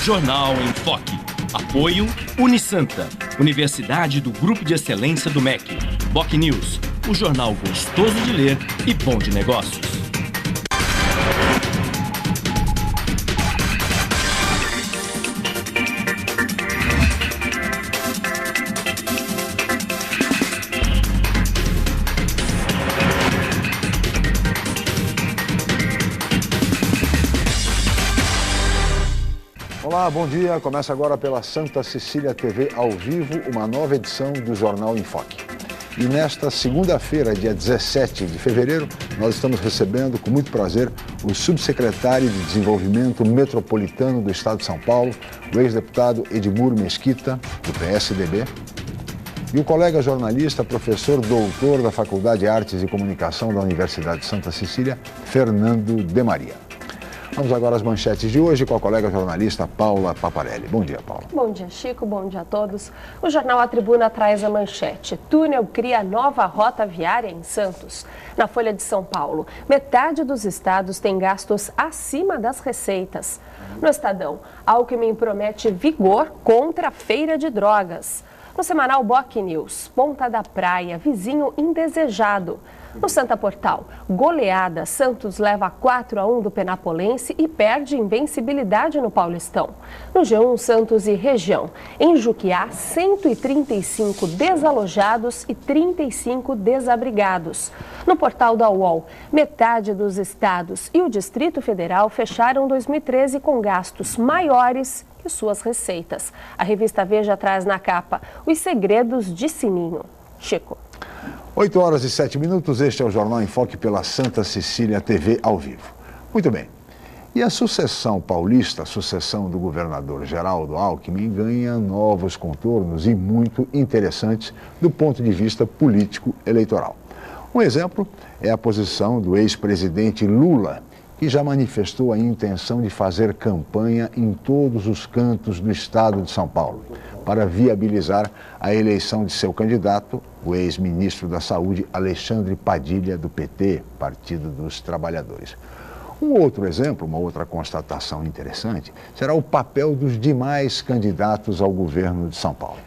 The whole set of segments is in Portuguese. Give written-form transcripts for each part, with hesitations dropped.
Jornal em Foque. Apoio Unisanta, Universidade do Grupo de Excelência do MEC. Boc News, o jornal gostoso de ler e bom de negócios. Olá, bom dia. Começa agora pela Santa Cecília TV ao vivo, uma nova edição do Jornal em Foque. E nesta segunda-feira, dia 17 de fevereiro, nós estamos recebendo com muito prazer o subsecretário de Desenvolvimento Metropolitano do Estado de São Paulo, o ex-deputado Edmur Mesquita, do PSDB, e o colega jornalista, professor doutor da Faculdade de Artes e Comunicação da Universidade de Santa Cecília, Fernando de Maria. Vamos agora às manchetes de hoje com a colega jornalista Paula Paparelli. Bom dia, Paula. Bom dia, Chico. Bom dia a todos. O jornal A Tribuna traz a manchete. Túnel cria nova rota viária em Santos. Na Folha de São Paulo, metade dos estados tem gastos acima das receitas. No Estadão, Alckmin promete vigor contra a feira de drogas. No semanal Boc News, Ponta da Praia, vizinho indesejado. No Santa Portal, goleada, Santos leva 4-1 do Penapolense e perde invencibilidade no Paulistão. No G1, Santos e região. Em Juquiá, 135 desalojados e 35 desabrigados. No portal da UOL, metade dos estados e o Distrito Federal fecharam 2013 com gastos maiores que suas receitas. A revista Veja traz na capa os segredos de Sininho. Chico. 8 horas e 7 minutos, este é o Jornal em Foque pela Santa Cecília TV ao vivo. Muito bem. E a sucessão paulista, a sucessão do governador Geraldo Alckmin, ganha novos contornos e muito interessantes do ponto de vista político-eleitoral. Um exemplo é a posição do ex-presidente Lula, que já manifestou a intenção de fazer campanha em todos os cantos do estado de São Paulo, para viabilizar a eleição de seu candidato, o ex-ministro da Saúde, Alexandre Padilha, do PT, Partido dos Trabalhadores. Um outro exemplo, uma outra constatação interessante, será o papel dos demais candidatos ao governo de São Paulo.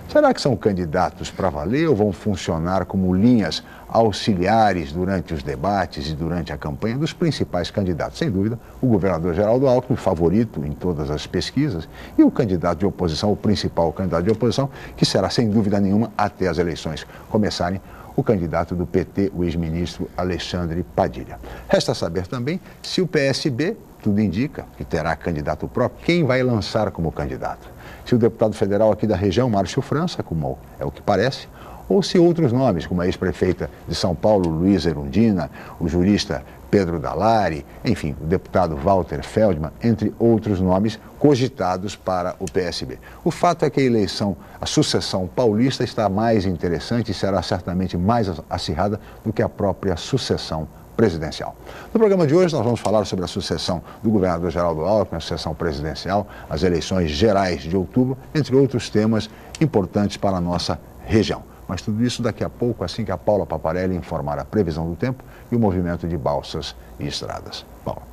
Será que são candidatos para valer ou vão funcionar como linhas auxiliares durante os debates e durante a campanha dos principais candidatos? Sem dúvida, o governador Geraldo Alckmin, favorito em todas as pesquisas, e o candidato de oposição, o principal candidato de oposição, que será sem dúvida nenhuma, até as eleições começarem, o candidato do PT, o ex-ministro Alexandre Padilha. Resta saber também se o PSB, tudo indica que terá candidato próprio, quem vai lançar como candidato. Se o deputado federal aqui da região, Márcio França, como é o que parece, ou se outros nomes, como a ex-prefeita de São Paulo, Luísa Erundina, o jurista Pedro Dallari, enfim, o deputado Walter Feldman, entre outros nomes cogitados para o PSB. O fato é que a eleição, a sucessão paulista está mais interessante e será certamente mais acirrada do que a própria sucessão presidencial. No programa de hoje nós vamos falar sobre a sucessão do governador Geraldo Alckmin, a sucessão presidencial, as eleições gerais de outubro, entre outros temas importantes para a nossa região. Mas tudo isso daqui a pouco, assim que a Paula Paparelli informar a previsão do tempo e o movimento de balsas e estradas. Paula.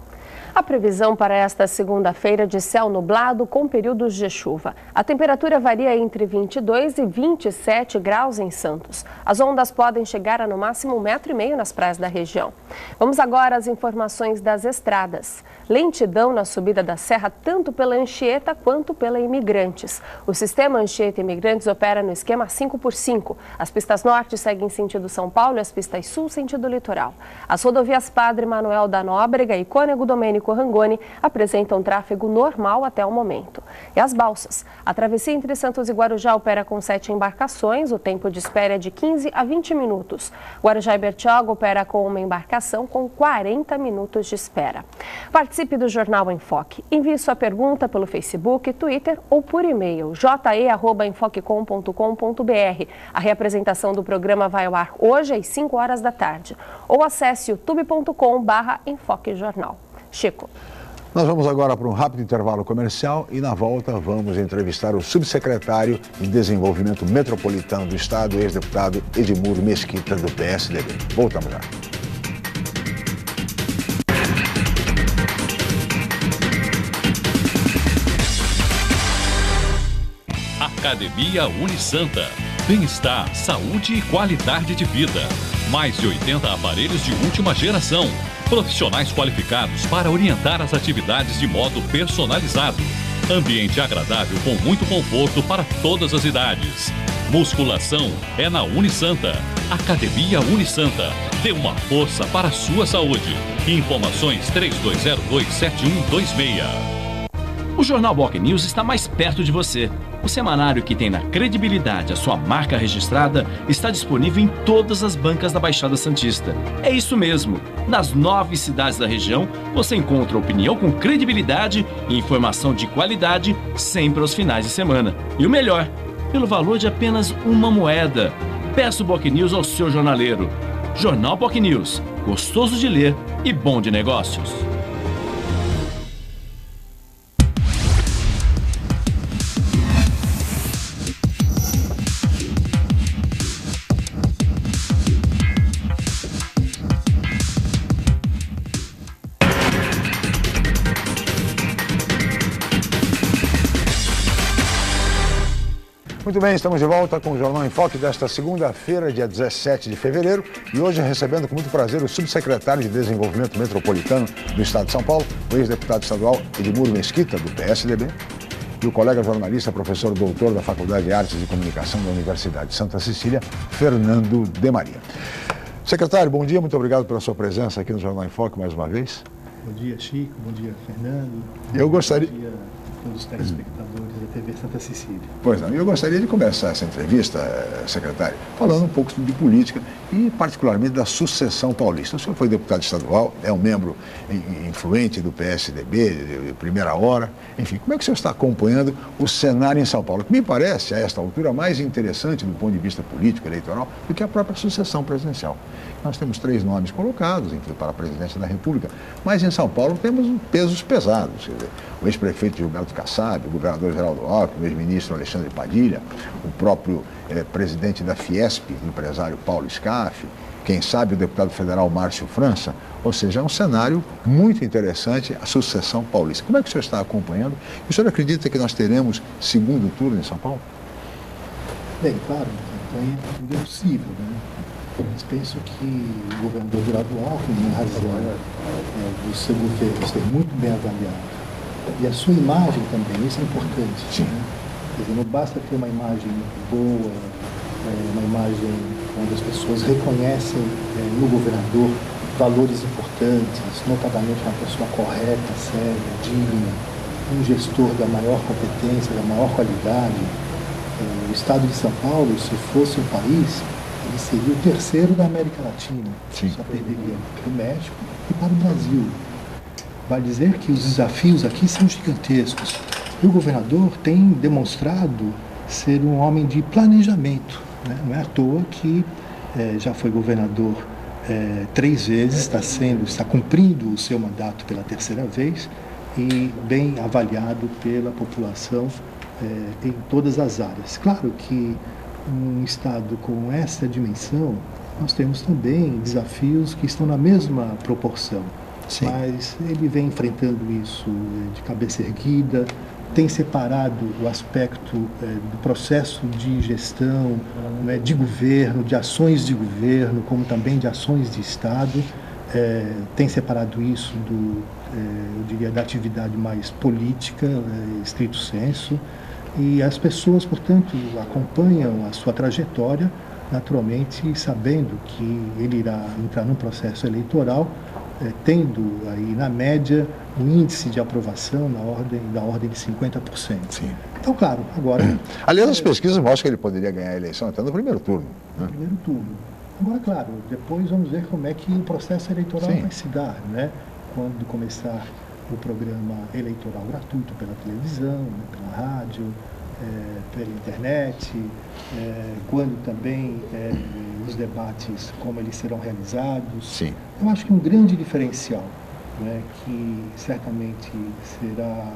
A previsão para esta segunda-feira de céu nublado com períodos de chuva. A temperatura varia entre 22 e 27 graus em Santos. As ondas podem chegar a no máximo 1,5 metro nas praias da região. Vamos agora às informações das estradas. Lentidão na subida da serra tanto pela Anchieta quanto pela Imigrantes. O sistema Anchieta Imigrantes opera no esquema 5x5. As pistas norte seguem sentido São Paulo e as pistas sul sentido litoral. As rodovias Padre Manuel da Nóbrega e Cônego Domênico Rangoni apresentam tráfego normal até o momento. E as balsas. A travessia entre Santos e Guarujá opera com 7 embarcações. O tempo de espera é de 15 a 20 minutos. Guarujá e Bertioga opera com uma embarcação com 40 minutos de espera. Participe do Jornal em Foque. Envie sua pergunta pelo Facebook, Twitter ou por e-mail je@enfoquecom.com.br. A reapresentação do programa vai ao ar hoje às 5 horas da tarde. Ou acesse youtube.com/enfoquejornal. Chico. Nós vamos agora para um rápido intervalo comercial e na volta vamos entrevistar o subsecretário de Desenvolvimento Metropolitano do Estado, ex-deputado Edmur Mesquita, do PSDB. Voltamos já. Academia Unisanta. Bem-estar, saúde e qualidade de vida. Mais de 80 aparelhos de última geração. Profissionais qualificados para orientar as atividades de modo personalizado. Ambiente agradável com muito conforto para todas as idades. Musculação é na Unisanta. Academia Unisanta. Dê uma força para a sua saúde. Informações 3202-7126. O Jornal Boc News está mais perto de você. O semanário que tem na credibilidade a sua marca registrada está disponível em todas as bancas da Baixada Santista. É isso mesmo. Nas 9 cidades da região, você encontra opinião com credibilidade e informação de qualidade sempre aos finais de semana. E o melhor, pelo valor de apenas uma moeda. Peça o Boc News ao seu jornaleiro. Jornal Boc News, gostoso de ler e bom de negócios. Muito bem, estamos de volta com o Jornal em Foque desta segunda-feira, dia 17 de fevereiro, e hoje recebendo com muito prazer o subsecretário de Desenvolvimento Metropolitano do Estado de São Paulo, o ex-deputado estadual Edmuro Mesquita, do PSDB, e o colega jornalista, professor doutor da Faculdade de Artes e Comunicação da Universidade de Santa Cecília, Fernando de Maria. Secretário, bom dia, muito obrigado pela sua presença aqui no Jornal em Foque mais uma vez. Bom dia, Chico, bom dia, Fernando. Eu gostaria... Bom dia a todos os telespectadores da TV Santa Cecília. Pois não, eu gostaria de começar essa entrevista, secretário, falando um pouco de política e particularmente da sucessão paulista. O senhor foi deputado estadual, é um membro influente do PSDB, de primeira hora. Enfim, como é que o senhor está acompanhando o cenário em São Paulo? Que me parece, a esta altura, mais interessante do ponto de vista político, eleitoral, do que a própria sucessão presidencial. Nós temos 3 nomes colocados, enfim, para a presidência da República, mas em São Paulo temos pesos pesados. Quer dizer, o ex-prefeito Gilberto Kassab, o governador Geraldo Alckmin, o ex-ministro Alexandre Padilha, o próprio presidente da Fiesp, o empresário Paulo Scaff, quem sabe o deputado federal Márcio França. Ou seja, é um cenário muito interessante, a sucessão paulista. Como é que o senhor está acompanhando? O senhor acredita que nós teremos segundo turno em São Paulo? Bem, claro, a campanha é possível, né? Mas penso que o governador Geraldo Alckmin, em razão do seu governo ser muito bem avaliado, e a sua imagem também, isso é importante. Sim. Né? Quer dizer, não basta ter uma imagem boa, uma imagem onde as pessoas reconhecem no governador valores importantes, notadamente uma pessoa correta, séria, digna, um gestor da maior competência, da maior qualidade. O estado de São Paulo, se fosse um país, ele seria o terceiro da América Latina. Sim. Só perderia para o México e para o Brasil. Vale dizer que os desafios aqui são gigantescos. E o governador tem demonstrado ser um homem de planejamento, né? Não é à toa que já foi governador 3 vezes, está cumprindo o seu mandato pela 3ª vez e bem avaliado pela população em todas as áreas. Claro que um estado com essa dimensão, nós temos também desafios que estão na mesma proporção. Sim. Mas ele vem enfrentando isso de cabeça erguida, tem separado o aspecto do processo de gestão, né, de governo, de ações de governo, como também de ações de Estado, tem separado isso eu diria, da atividade mais política, estrito senso, e as pessoas, portanto, acompanham a sua trajetória, naturalmente sabendo que ele irá entrar num processo eleitoral, tendo aí na média um índice de aprovação da ordem de 50%. Sim. Então, claro, agora... Aliás, as pesquisas mostram que ele poderia ganhar a eleição até no primeiro turno. No primeiro turno. Agora, claro, depois vamos ver como é que o processo eleitoral vai se dar, né? Quando começar o programa eleitoral gratuito pela televisão, né, pela rádio, pela internet, quando também os debates, como eles serão realizados. Sim. Eu acho que um grande diferencial, né, que certamente será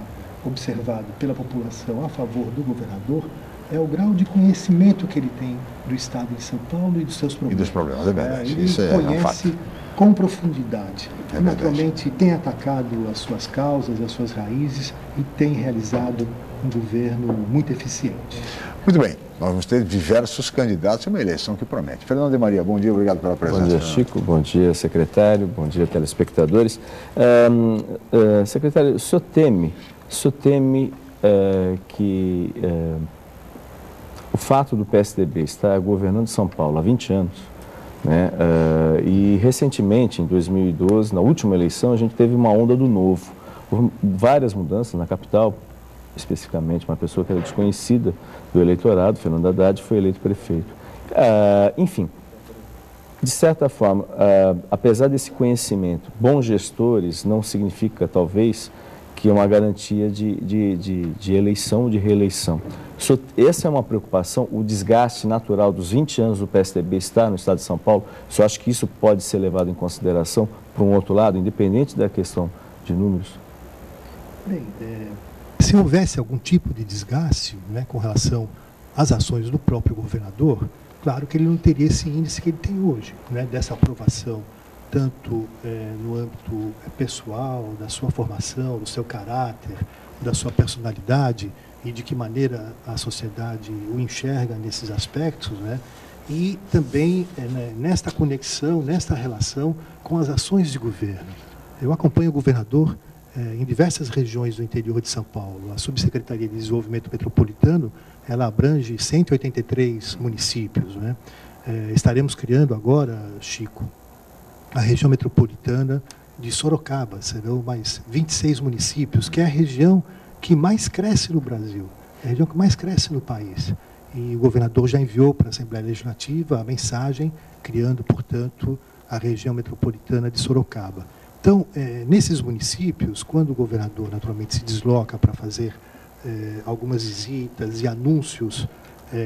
observado pela população a favor do governador é o grau de conhecimento que ele tem do Estado de São Paulo e dos seus problemas. E dos problemas, é verdade. Ele Isso conhece com profundidade. É naturalmente tem atacado as suas causas, as suas raízes e tem realizado um governo muito eficiente. Muito bem, nós vamos ter diversos candidatos, é uma eleição que promete. Fernando de Maria, bom dia, obrigado pela presença. Bom dia, Chico, bom dia, secretário, bom dia, telespectadores. Secretário, o senhor teme que o fato do PSDB estar governando São Paulo há 20 anos, né, e recentemente, em 2012, na última eleição, a gente teve uma onda do novo. Houve várias mudanças na capital, especificamente uma pessoa que era desconhecida do eleitorado, Fernando Haddad, foi eleito prefeito. Enfim, de certa forma, apesar desse conhecimento, bons gestores não significa, talvez, que é uma garantia de eleição ou de reeleição. Essa é uma preocupação, o desgaste natural dos 20 anos do PSDB estar no estado de São Paulo, só acho que isso pode ser levado em consideração por um outro lado, independente da questão de números? Bem, se houvesse algum tipo de desgaste, né, com relação às ações do próprio governador, claro que ele não teria esse índice que ele tem hoje, né, dessa aprovação, tanto no âmbito pessoal, da sua formação, do seu caráter, da sua personalidade e de que maneira a sociedade o enxerga nesses aspectos, né, e também nesta conexão, nesta relação com as ações de governo. Eu acompanho o governador em diversas regiões do interior de São Paulo. A Subsecretaria de Desenvolvimento Metropolitano, ela abrange 183 municípios, né? Estaremos criando agora, Chico, a região metropolitana de Sorocaba. Serão mais 26 municípios, que é a região que mais cresce no Brasil, é a região que mais cresce no país. E o governador já enviou para a Assembleia Legislativa a mensagem, criando, portanto, a região metropolitana de Sorocaba. Então, nesses municípios, quando o governador naturalmente se desloca para fazer algumas visitas e anúncios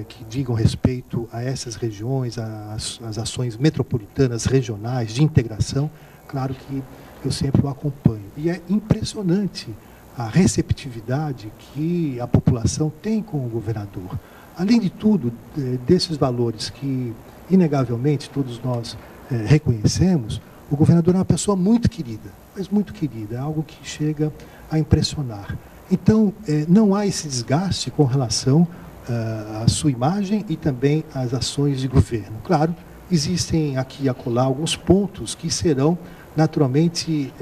que digam respeito a essas regiões, às ações metropolitanas, regionais, de integração, claro que eu sempre o acompanho. E é impressionante a receptividade que a população tem com o governador. Além de tudo, desses valores que, inegavelmente, todos nós reconhecemos, o governador é uma pessoa muito querida, mas muito querida, é algo que chega a impressionar. Então, não há esse desgaste com relação à sua imagem e também às ações de governo. Claro, existem aqui e acolá alguns pontos que serão, naturalmente,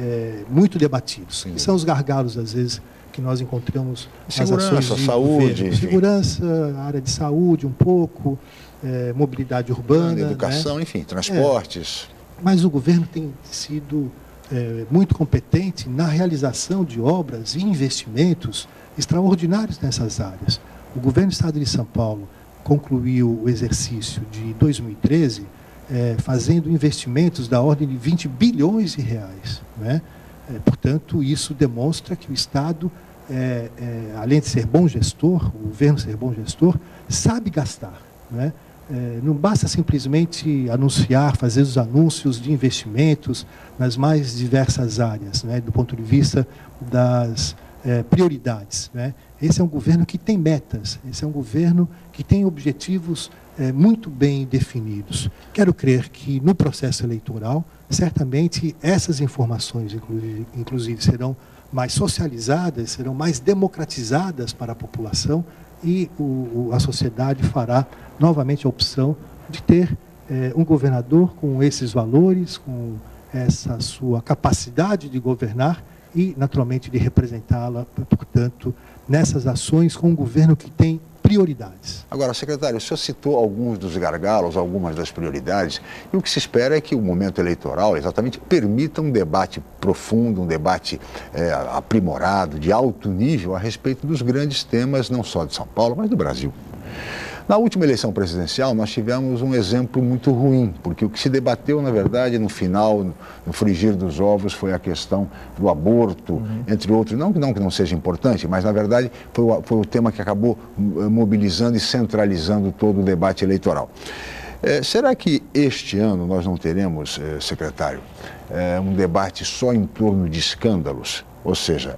muito debatidos. Que são os gargalos, às vezes, que nós encontramos nas ações de saúde, governo. Segurança, área de saúde, um pouco, mobilidade urbana, educação, né? Enfim, transportes. Mas o governo tem sido muito competente na realização de obras e investimentos extraordinários nessas áreas. O governo do Estado de São Paulo concluiu o exercício de 2013 fazendo investimentos da ordem de 20 bilhões de reais, né? Portanto, isso demonstra que o Estado, além de ser bom gestor, o governo ser bom gestor, sabe gastar, né? Não basta simplesmente anunciar, fazer os anúncios de investimentos nas mais diversas áreas, né, do ponto de vista das prioridades, né? Esse é um governo que tem metas, esse é um governo que tem objetivos muito bem definidos. Quero crer que no processo eleitoral, certamente essas informações, inclusive serão mais socializadas, serão mais democratizadas para a população, e a sociedade fará novamente a opção de ter um governador com esses valores, com essa sua capacidade de governar e, naturalmente, de representá-la, portanto, nessas ações com um governo que tem prioridades. Agora, secretário, o senhor citou alguns dos gargalos, algumas das prioridades, e o que se espera é que o momento eleitoral exatamente permita um debate profundo, um debate aprimorado, de alto nível, a respeito dos grandes temas, não só de São Paulo, mas do Brasil. Na última eleição presidencial, nós tivemos um exemplo muito ruim, porque o que se debateu, na verdade, no final, no frigir dos ovos, foi a questão do aborto, entre outros. Não que não seja importante, mas, na verdade, foi o tema que acabou mobilizando e centralizando todo o debate eleitoral. Será que este ano nós não teremos, secretário, um debate só em torno de escândalos? Ou seja,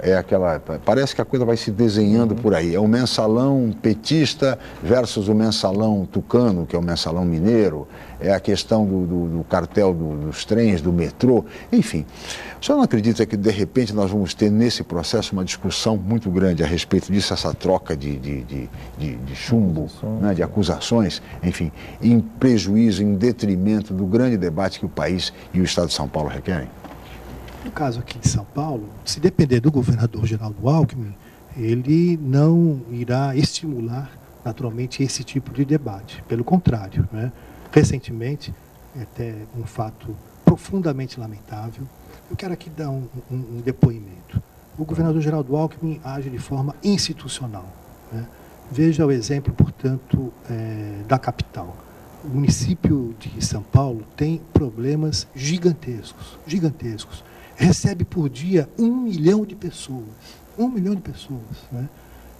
parece que a coisa vai se desenhando por aí. É o mensalão petista versus o mensalão tucano, que é o mensalão mineiro. É a questão do cartel dos trens, do metrô, enfim. O senhor não acredita que, de repente, nós vamos ter nesse processo uma discussão muito grande a respeito disso, essa troca de chumbo, né, de acusações, enfim, em prejuízo, em detrimento do grande debate que o país e o Estado de São Paulo requerem? No caso aqui de São Paulo, se depender do governador Geraldo Alckmin, ele não irá estimular naturalmente esse tipo de debate. Pelo contrário, né? Recentemente, até um fato profundamente lamentável, eu quero aqui dar um depoimento. O governador Geraldo Alckmin age de forma institucional, né? Veja o exemplo, portanto, da capital. O município de São Paulo tem problemas gigantescos, gigantescos. Recebe por dia 1 milhão de pessoas. 1 milhão de pessoas, né?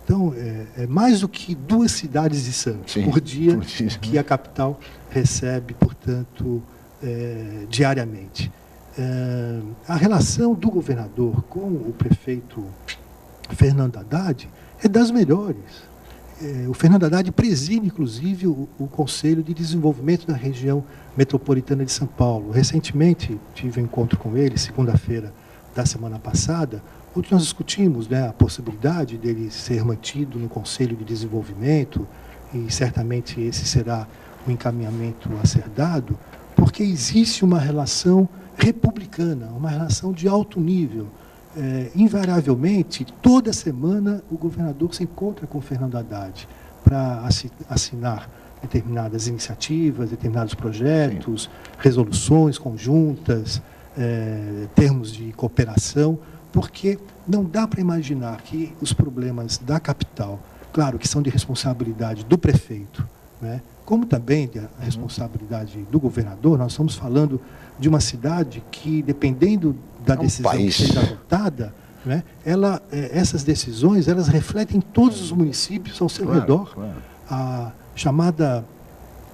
Então, é mais do que 2 cidades de Santos por dia que a capital recebe, portanto, diariamente. A relação do governador com o prefeito Fernando Haddad é das melhores. O Fernando Haddad preside, inclusive, o Conselho de Desenvolvimento da Região Metropolitana de São Paulo. Recentemente, tive um encontro com ele, segunda-feira da semana passada, onde nós discutimos, né, a possibilidade dele ser mantido no Conselho de Desenvolvimento, e certamente esse será o encaminhamento a ser dado, porque existe uma relação republicana, uma relação de alto nível. Invariavelmente, toda semana, o governador se encontra com o Fernando Haddad para assinar determinadas iniciativas, determinados projetos, resoluções conjuntas, termos de cooperação, porque não dá para imaginar que os problemas da capital, claro que são de responsabilidade do prefeito, né, como também de responsabilidade do governador. Nós estamos falando de uma cidade que, dependendo da decisão que seja adotada, né, essas decisões elas refletem todos os municípios ao seu redor. A chamada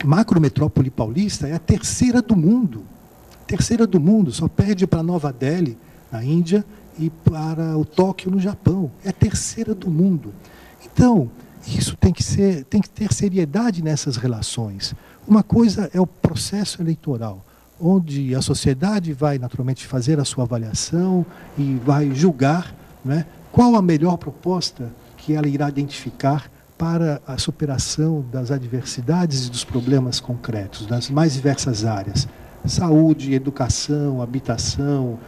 macrometrópole paulista é a terceira do mundo. Terceira do mundo, só perde para Nova Delhi, na Índia, e para o Tóquio, no Japão. É a terceira do mundo. Então, isso tem que ter seriedade nessas relações. Uma coisa é o processo eleitoral, onde a sociedade vai naturalmente fazer a sua avaliação e vai julgar, né, qual a melhor proposta que ela irá identificar para a superação das adversidades e dos problemas concretos, das mais diversas áreas: saúde, educação, habitação,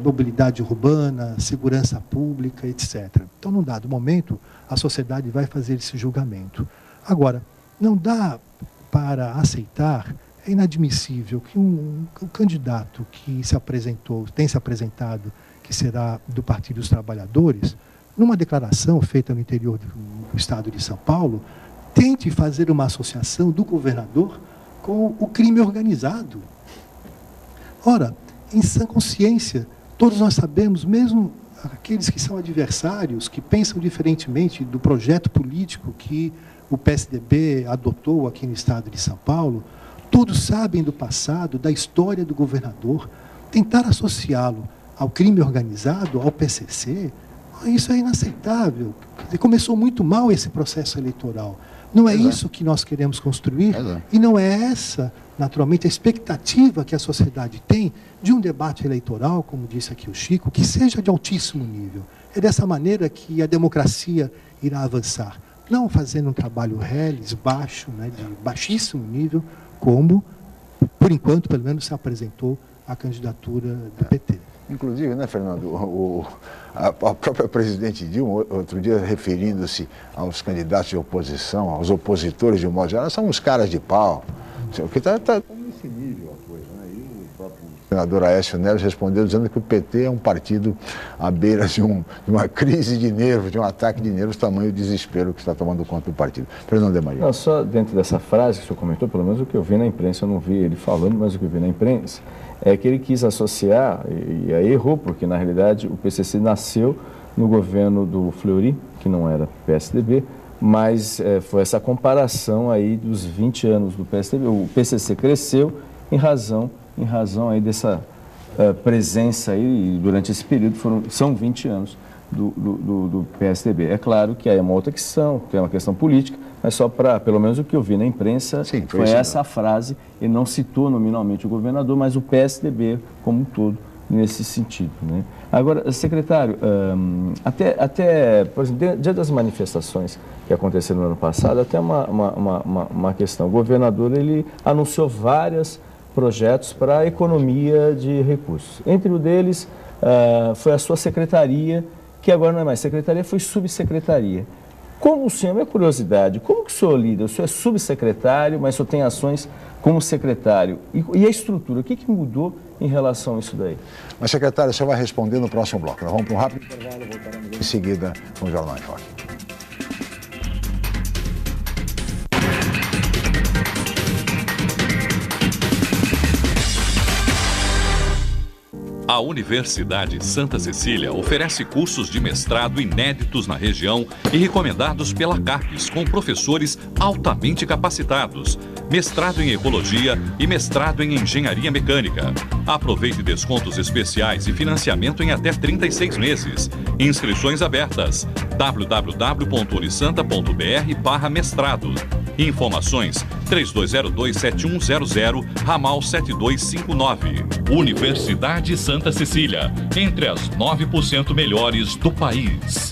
mobilidade urbana, segurança pública, etc. Então, num dado momento, a sociedade vai fazer esse julgamento. Agora, não dá para aceitar, é inadmissível que um candidato que tem se apresentado, que será do Partido dos Trabalhadores, numa declaração feita no interior do estado de São Paulo, tente fazer uma associação do governador com o crime organizado. Ora, em sã consciência, todos nós sabemos, mesmo aqueles que são adversários, que pensam diferentemente do projeto político que o PSDB adotou aqui no estado de São Paulo, todos sabem do passado, da história do governador. Tentar associá-lo ao crime organizado, ao PCC, isso é inaceitável. Começou muito mal esse processo eleitoral. Não é isso que nós queremos construir, e não é essa, naturalmente, a expectativa que a sociedade tem de um debate eleitoral, como disse aqui o Chico, que seja de altíssimo nível. É dessa maneira que a democracia irá avançar. Não fazendo um trabalho reles, baixo, né, de baixíssimo nível, como, por enquanto, pelo menos, se apresentou a candidatura do PT. Inclusive, né, Fernando, a própria presidente Dilma, outro dia, referindo-se aos candidatos de oposição, aos opositores de um modo geral, são uns caras de pau. Porque está nesse nível a coisa, né? E o próprio senador Aécio Neves respondeu dizendo que o PT é um partido à beira de uma crise de nervos, de um ataque de nervos, tamanho desespero que está tomando conta do partido. Fernando de Maria. Não, só dentro dessa frase que o senhor comentou, pelo menos o que eu vi na imprensa, eu não vi ele falando, mas o que eu vi na imprensa, é que ele quis associar, e aí errou, porque na realidade o PCC nasceu no governo do Fleury, que não era PSDB, mas foi essa comparação aí dos 20 anos do PSDB. O PCC cresceu em razão aí dessa presença aí, durante esse período, são 20 anos do PSDB. É claro que aí é uma outra questão, tem uma questão política, mas só para, pelo menos o que eu vi na imprensa, sim, foi essa a frase. Ele não citou nominalmente o governador, mas o PSDB como um todo, nesse sentido, né? Agora, secretário, até, por exemplo, diante das manifestações que aconteceram no ano passado, até uma questão. O governador, ele anunciou vários projetos para a economia de recursos. Entre um deles foi a sua secretaria, que agora não é mais secretaria, foi subsecretaria. Como o senhor, minha curiosidade, como que o senhor lida? O senhor é subsecretário, mas o senhor tem ações como secretário. E a estrutura, o que mudou em relação a isso daí? Mas, secretário, você vai responder no próximo bloco. Nós vamos para um rápido intervalo, voltaremos em seguida com o Jornal em Foque. A Universidade Santa Cecília oferece cursos de mestrado inéditos na região e recomendados pela CAPES, com professores altamente capacitados, mestrado em Ecologia e mestrado em Engenharia Mecânica. Aproveite descontos especiais e financiamento em até 36 meses. Inscrições abertas. www.unisanta.br/mestrado. Informações 3202-7100, ramal 7259. Universidade Santa Cecília, entre as 9% melhores do país.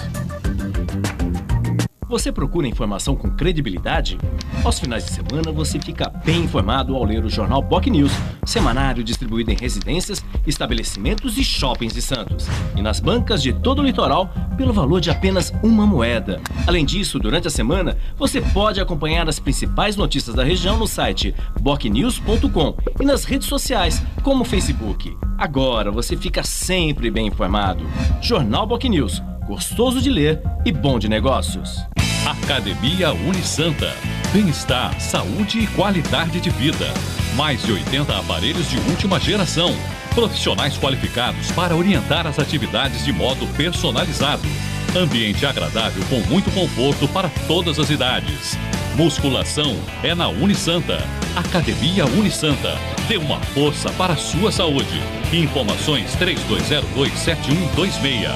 Você procura informação com credibilidade? Aos finais de semana você fica bem informado ao ler o jornal POC News, semanário distribuído em residências, estabelecimentos e shoppings de Santos. E nas bancas de todo o litoral, pelo valor de apenas uma moeda. Além disso, durante a semana, você pode acompanhar as principais notícias da região no site bocnews.com e nas redes sociais, como o Facebook. Agora você fica sempre bem informado. Jornal POC News, gostoso de ler e bom de negócios. Academia Unisanta. Bem-estar, saúde e qualidade de vida. Mais de 80 aparelhos de última geração. Profissionais qualificados para orientar as atividades de modo personalizado. Ambiente agradável com muito conforto para todas as idades. Musculação é na Unisanta. Academia Unisanta. Dê uma força para a sua saúde. Informações 3202-7126.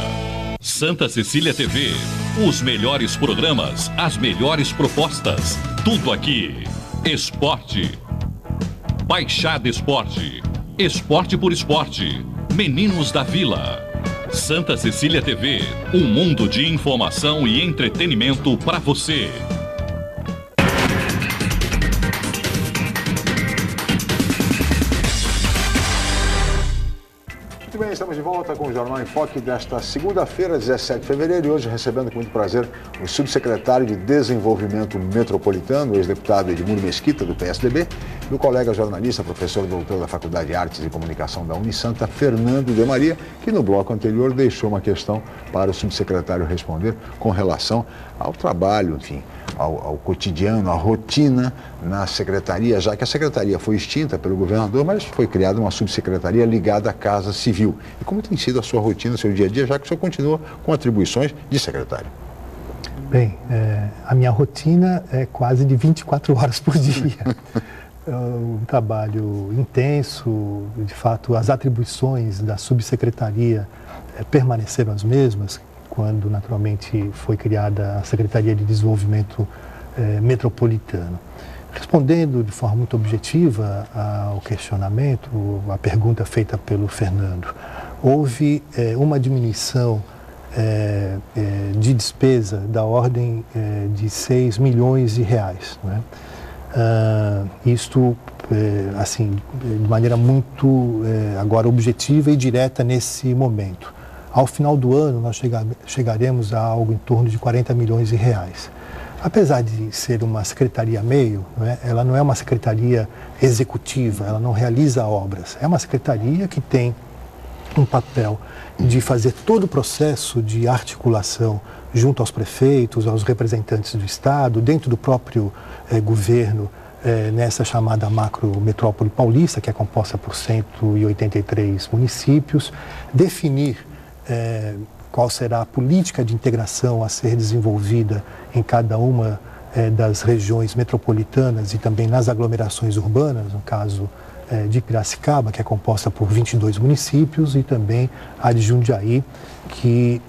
Santa Cecília TV. Os melhores programas, as melhores propostas. Tudo aqui. Esporte. Baixada Esporte. Esporte por Esporte. Meninos da Vila. Santa Cecília TV. Um mundo de informação e entretenimento para você. Muito bem, estamos de volta com o Jornal em Foque desta segunda-feira, 17 de fevereiro, e hoje recebendo com muito prazer o subsecretário de Desenvolvimento Metropolitano, o ex-deputado Edmundo Mesquita, do PSDB, e o colega jornalista, professor doutor da Faculdade de Artes e Comunicação da Unisanta, Fernando de Maria, que no bloco anterior deixou uma questão para o subsecretário responder com relação ao trabalho, enfim, ao cotidiano, à rotina na secretaria, já que a secretaria foi extinta pelo governador, mas foi criada uma subsecretaria ligada à Casa Civil. E como tem sido a sua rotina, o seu dia a dia, já que o senhor continua com atribuições de secretário? Bem, a minha rotina é quase de 24 horas por dia. Um trabalho intenso, de fato, as atribuições da subsecretaria permaneceram as mesmas, quando naturalmente foi criada a Secretaria de Desenvolvimento Metropolitano. Respondendo de forma muito objetiva ao questionamento, à pergunta feita pelo Fernando, houve uma diminuição de despesa da ordem de 6 milhões de reais. Não é? Isto, assim, de maneira muito agora objetiva e direta nesse momento. Ao final do ano, nós chegaremos a algo em torno de 40 milhões de reais. Apesar de ser uma secretaria meio, ela não é uma secretaria executiva, ela não realiza obras. É uma secretaria que tem um papel de fazer todo o processo de articulação junto aos prefeitos, aos representantes do Estado, dentro do próprio governo, nessa chamada macro-metrópole paulista, que é composta por 183 municípios, definir qual será a política de integração a ser desenvolvida em cada uma das regiões metropolitanas e também nas aglomerações urbanas, no caso de Piracicaba, que é composta por 22 municípios, e também a de Jundiaí, que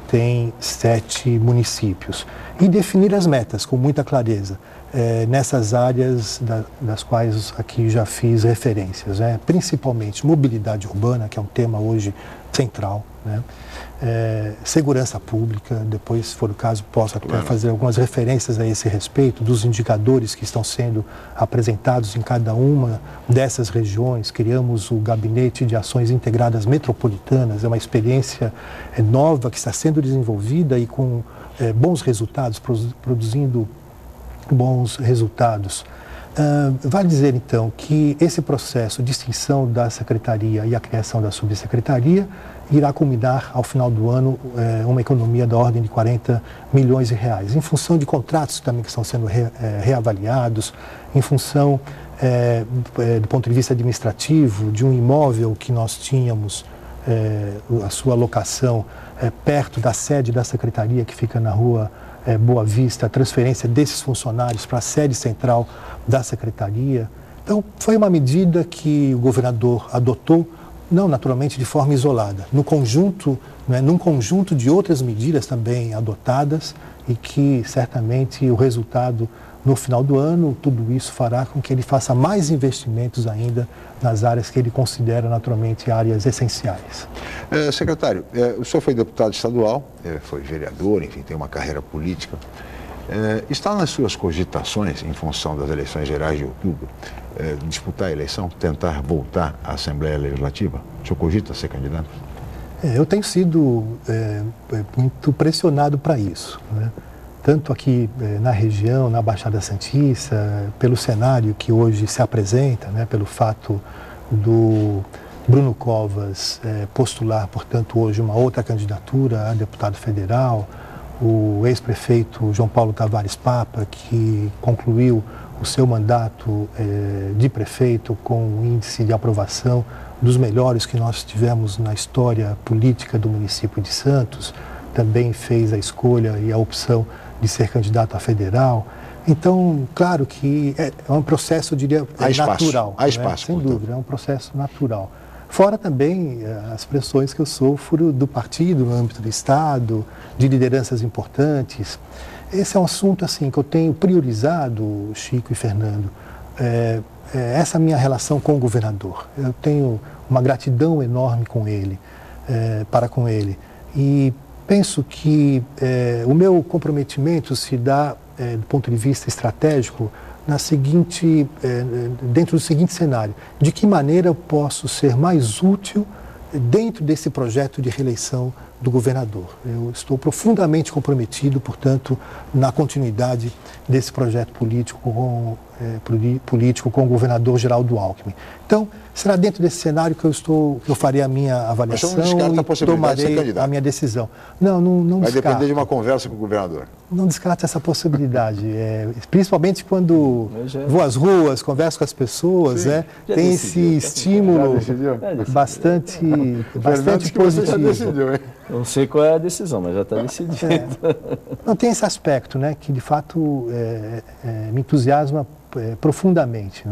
tem 7 municípios. E definir as metas com muita clareza nessas áreas das quais aqui já fiz referências, principalmente mobilidade urbana, que é um tema hoje central, segurança pública. Depois, se for o caso, posso até fazer algumas referências a esse respeito, dos indicadores que estão sendo apresentados em cada uma dessas regiões. Criamos o Gabinete de Ações Integradas Metropolitanas, é uma experiência nova que está sendo desenvolvida e com bons resultados, produzindo bons resultados. Vale dizer, então, que esse processo de extinção da secretaria e a criação da subsecretaria irá culminar, ao final do ano, uma economia da ordem de 40 milhões de reais, em função de contratos também que estão sendo reavaliados, em função, do ponto de vista administrativo, de um imóvel que nós tínhamos, a sua locação perto da sede da secretaria, que fica na rua Boa Vista, a transferência desses funcionários para a sede central da secretaria. Então, foi uma medida que o governador adotou, não naturalmente de forma isolada, num conjunto de outras medidas também adotadas, e que certamente o resultado no final do ano, tudo isso fará com que ele faça mais investimentos ainda nas áreas que ele considera naturalmente áreas essenciais. Secretário, o senhor foi deputado estadual, foi vereador, enfim, tem uma carreira política. Está nas suas cogitações, em função das eleições gerais de outubro, disputar a eleição, tentar voltar à Assembleia Legislativa? O senhor cogita ser candidato? Eu tenho sido muito pressionado para isso, tanto aqui na região, na Baixada Santista, pelo cenário que hoje se apresenta, pelo fato do Bruno Covas postular, portanto, hoje uma outra candidatura a deputado federal, o ex-prefeito João Paulo Tavares Papa, que concluiu o seu mandato de prefeito com um índice de aprovação dos melhores que nós tivemos na história política do município de Santos, também fez a escolha e a opção de ser candidato a federal. Então, claro que é um processo, eu diria, natural. Há espaço, sem dúvida, é um processo natural. Fora também as pressões que eu sofro do partido, no âmbito do Estado, de lideranças importantes. Esse é um assunto assim, que eu tenho priorizado, Chico e Fernando, essa minha relação com o governador. Eu tenho uma gratidão enorme com ele, para com ele. E penso que o meu comprometimento se dá, do ponto de vista estratégico, dentro do seguinte cenário: de que maneira eu posso ser mais útil dentro desse projeto de reeleição do governador. Eu estou profundamente comprometido, portanto, na continuidade desse projeto político com o governador Geraldo Alckmin. Então, será dentro desse cenário que eu farei a minha avaliação e tomarei a minha decisão. Não vai descarto. Depender de uma conversa com o governador. Não descarto essa possibilidade, principalmente quando vou às ruas, converso com as pessoas, tem esse estímulo bastante positivo. Já decidiu, hein? Não sei qual é a decisão, mas já está decidido. Não, tem esse aspecto, que de fato me entusiasma profundamente.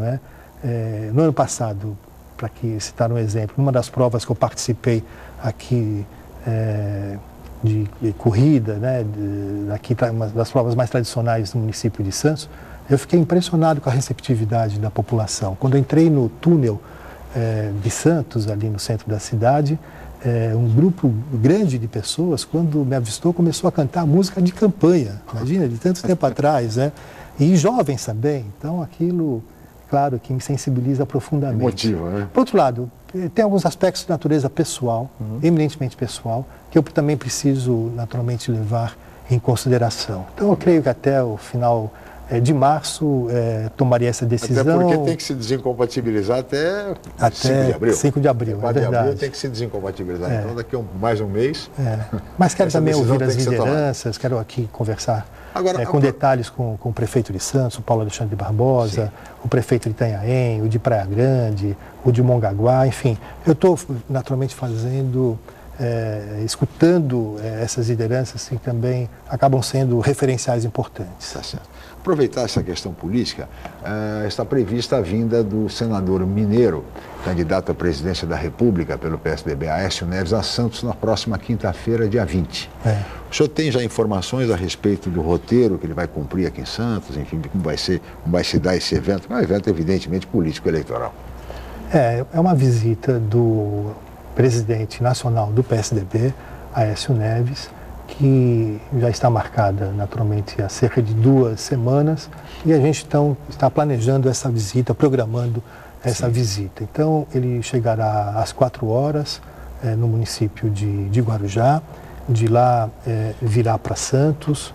No ano passado, para citar um exemplo, numa das provas que eu participei aqui de corrida, aqui uma das provas mais tradicionais do município de Santos, eu fiquei impressionado com a receptividade da população. Quando eu entrei no túnel de Santos, ali no centro da cidade, um grupo grande de pessoas, quando me avistou, começou a cantar música de campanha, imagina, de tanto tempo atrás, e jovens também. Então, aquilo, claro, que me sensibiliza profundamente. Motiva, Por outro lado, tem alguns aspectos de natureza pessoal, eminentemente pessoal, que eu também preciso, naturalmente, levar em consideração. Então, eu creio que até o final de março tomaria essa decisão. Até porque tem que se desincompatibilizar até 5 de abril. 5 de abril, é verdade. De abril tem que se desincompatibilizar. Então, daqui a mais um mês... Mas quero também ouvir as lideranças, quero aqui conversar com detalhes com o prefeito de Santos, o Paulo Alexandre Barbosa, sim, o prefeito de Itanhaém, o de Praia Grande, o de Mongaguá, enfim. Eu estou, naturalmente, fazendo escutando essas lideranças que também acabam sendo referenciais importantes. Tá certo. Aproveitar essa questão política, está prevista a vinda do senador mineiro, candidato à presidência da República pelo PSDB, Aécio Neves, a Santos, na próxima quinta-feira, dia 20. O senhor tem já informações a respeito do roteiro que ele vai cumprir aqui em Santos, enfim, de como vai se dar esse evento? É um evento, evidentemente, político-eleitoral. É uma visita do presidente nacional do PSDB, Aécio Neves, que já está marcada, naturalmente, há cerca de 2 semanas, e a gente, então, está planejando essa visita, programando essa visita. Então, ele chegará às 4 horas no município de Guarujá, de lá virá para Santos,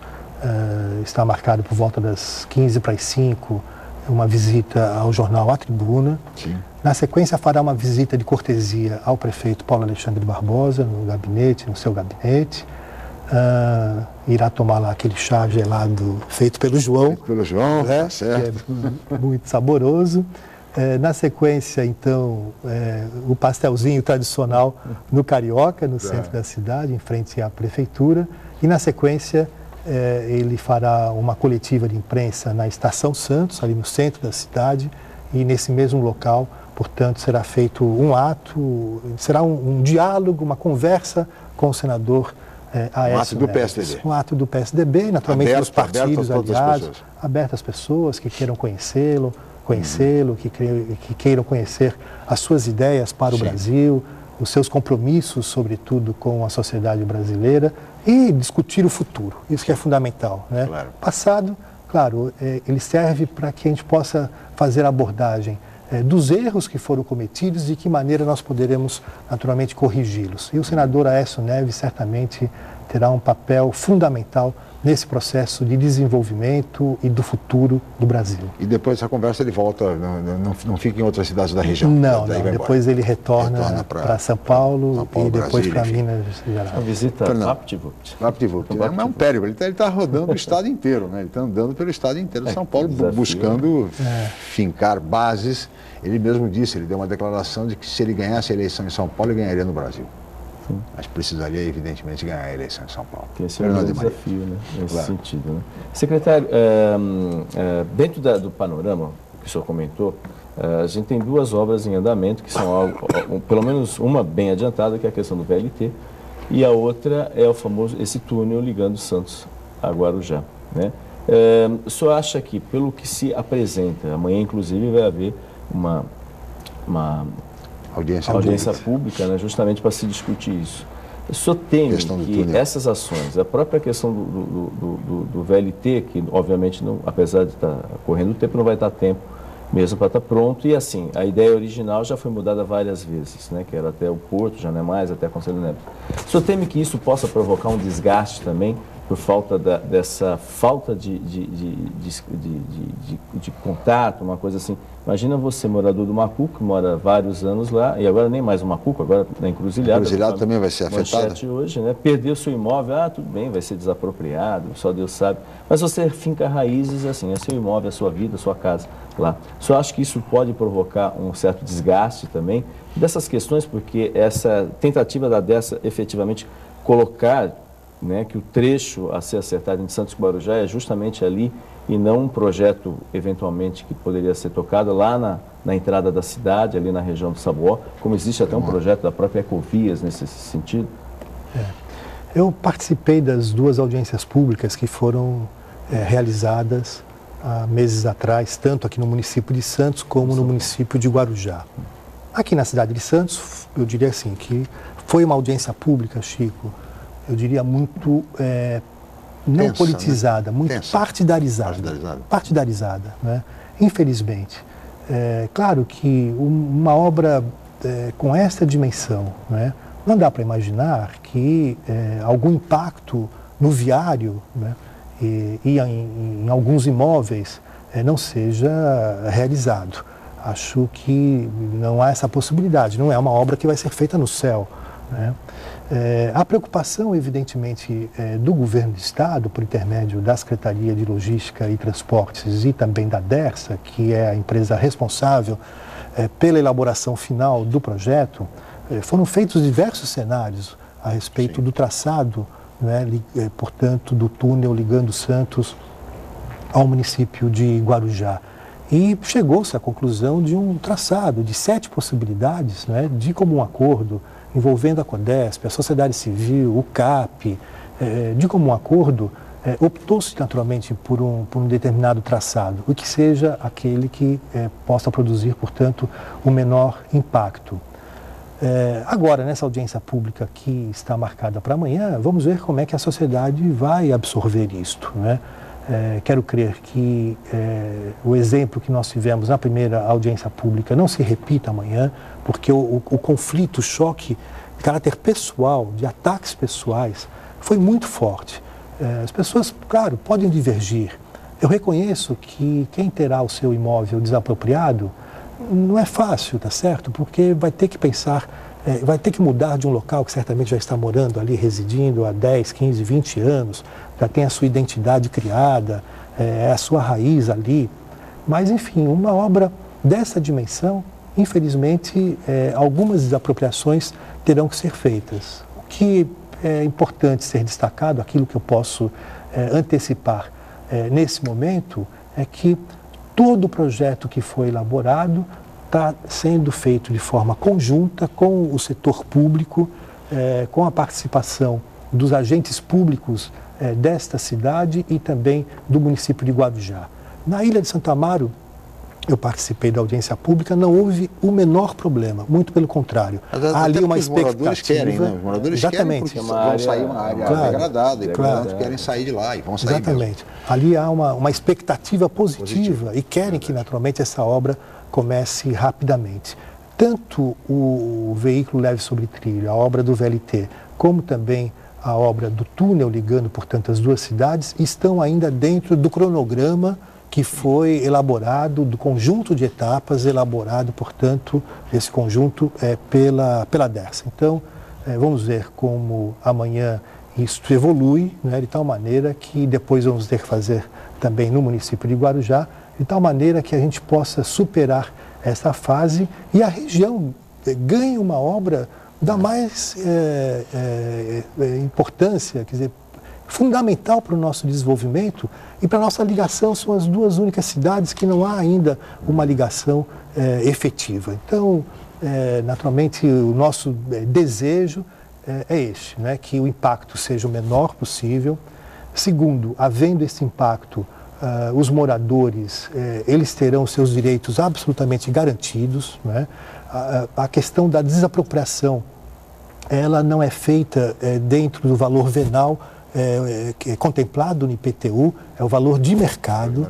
está marcado por volta das 15 para as 5, uma visita ao jornal A Tribuna. Sim. Na sequência, fará uma visita de cortesia ao prefeito Paulo Alexandre Barbosa, no seu gabinete. Irá tomar lá aquele chá gelado feito pelo João. Tá certo. Que é muito saboroso. Na sequência, então, o pastelzinho tradicional no Carioca, no centro da cidade, em frente à prefeitura. E na sequência, ele fará uma coletiva de imprensa na Estação Santos, ali no centro da cidade, e nesse mesmo local, portanto, será feito um ato, será um diálogo, uma conversa com o senador Aécio Um ato do Neves. PSDB. Um ato do PSDB, naturalmente dos partidos aliados, pessoas. aberto às pessoas que queiram conhecê-lo, que queiram conhecer as suas ideias para o Brasil, os seus compromissos, sobretudo, com a sociedade brasileira e discutir o futuro. Isso que é fundamental, né? Claro. Passado, claro, ele serve para que a gente possa fazer a abordagem dos erros que foram cometidos e de que maneira nós poderemos, naturalmente, corrigi-los. E o senador Aécio Neves certamente terá um papel fundamental nesse processo de desenvolvimento e do futuro do Brasil. E depois dessa conversa ele volta, não fica em outras cidades da região? Não, depois ele retorna para São Paulo e depois para Minas Gerais. Uma visita VaptVupt. É um périplo, ele está rodando o estado inteiro, né? Ele está andando pelo estado inteiro de São Paulo, buscando fincar bases. Ele mesmo disse, ele deu uma declaração de que se ele ganhasse a eleição em São Paulo, ele ganharia no Brasil. Sim. Mas precisaria, evidentemente, ganhar a eleição em São Paulo. Esse é um desafio, né? Nesse sentido, né? Secretário, dentro do panorama que o senhor comentou, a gente tem 2 obras em andamento, que são pelo menos uma bem adiantada, que é a questão do VLT, e a outra é o famoso, esse túnel ligando Santos a Guarujá, né? O senhor acha que, pelo que se apresenta, amanhã, inclusive, vai haver uma audiência pública, né, justamente para se discutir isso. O senhor teme que essas ações, a própria questão do VLT, que obviamente, não, apesar de estar correndo o tempo, não vai estar tempo mesmo para estar pronto, e assim, a ideia original já foi mudada várias vezes, né, que era até o Porto, já não é mais, até a Conselho Neves. O senhor teme que isso possa provocar um desgaste também, por falta dessa falta de contato, uma coisa assim? Imagina você, morador do Macuco, que mora vários anos lá, e agora nem mais o Macuco, agora na Encruzilhada. Encruzilhada também vai ser afetada? Hoje, né? Perdeu seu imóvel, tudo bem, vai ser desapropriado, só Deus sabe. Mas você finca raízes assim, é seu imóvel, é sua vida, é sua casa lá. Só acho que isso pode provocar um certo desgaste também dessas questões, porque essa tentativa da dessa efetivamente colocar, né, que o trecho a ser acertado em Santos Guarujá é justamente ali e não um projeto, eventualmente, que poderia ser tocado lá na entrada da cidade, ali na região do Sabuó, como existe até um projeto da própria Ecovias nesse sentido. Eu participei das 2 audiências públicas que foram realizadas há meses atrás, tanto aqui no município de Santos como no município de Guarujá. Aqui na cidade de Santos, eu diria assim, que foi uma audiência pública, Chico, eu diria muito não tensa, politizada, né? Muito tensa. Partidarizada, né? Infelizmente. Claro que uma obra com essa dimensão, né, não dá para imaginar que algum impacto no viário, né, e em alguns imóveis não seja realizado. Acho que não há essa possibilidade, não é uma obra que vai ser feita no céu, né? A preocupação, evidentemente, do governo do Estado, por intermédio da Secretaria de Logística e Transportes e também da DERSA, que é a empresa responsável pela elaboração final do projeto, foram feitos diversos cenários a respeito do traçado, né, portanto, do túnel ligando Santos ao município de Guarujá. E chegou-se à conclusão de um traçado de 7 possibilidades, né, de comum acordo, envolvendo a CODESP, a sociedade civil, o CAP, de comum acordo, optou-se naturalmente por um determinado traçado, o que seja aquele que possa produzir, portanto, o menor impacto. Agora, nessa audiência pública que está marcada para amanhã, vamos ver como é que a sociedade vai absorver isto, né? Quero crer que o exemplo que nós tivemos na primeira audiência pública não se repita amanhã, porque o conflito, o choque de caráter pessoal, de ataques pessoais, foi muito forte. As pessoas, claro, podem divergir. Eu reconheço que quem terá o seu imóvel desapropriado não é fácil, tá certo? Porque vai ter que pensar, vai ter que mudar de um local que certamente já está morando ali, residindo há 10, 15, 20 anos, já tem a sua identidade criada, a sua raiz ali. Mas, enfim, uma obra dessa dimensão, infelizmente, algumas desapropriações terão que ser feitas. O que é importante ser destacado, aquilo que eu posso antecipar nesse momento, é que todo o projeto que foi elaborado está sendo feito de forma conjunta com o setor público, com a participação dos agentes públicos desta cidade e também do município de Guarujá. Na Ilha de Santo Amaro, eu participei da audiência pública, não houve o menor problema, muito pelo contrário. Há ali uma expectativa. Os moradores querem, né? Os moradores exatamente. Querem porque vão sair uma área degradada e, portanto, querem sair de lá e vão sair exatamente. Mesmo. Ali há uma expectativa positiva e querem que, naturalmente, essa obra comece rapidamente. Tanto o veículo leve sobre trilho, a obra do VLT, como também a obra do túnel ligando, portanto, as duas cidades, estão ainda dentro do cronograma que foi elaborado, do conjunto de etapas elaborado, portanto, esse conjunto pela DERSA. Então, vamos ver como amanhã isso evolui, né, de tal maneira que depois vamos ter que fazer também no município de Guarujá, de tal maneira que a gente possa superar essa fase e a região ganhe uma obra da mais importância, quer dizer, fundamental para o nosso desenvolvimento e para a nossa ligação. São as duas únicas cidades que não há ainda uma ligação efetiva. Então, naturalmente, o nosso desejo é este, né, que o impacto seja o menor possível. Segundo, havendo esse impacto, os moradores, eles terão seus direitos absolutamente garantidos, né? A questão da desapropriação, ela não é feita dentro do valor venal que é contemplado no IPTU, é o valor de mercado,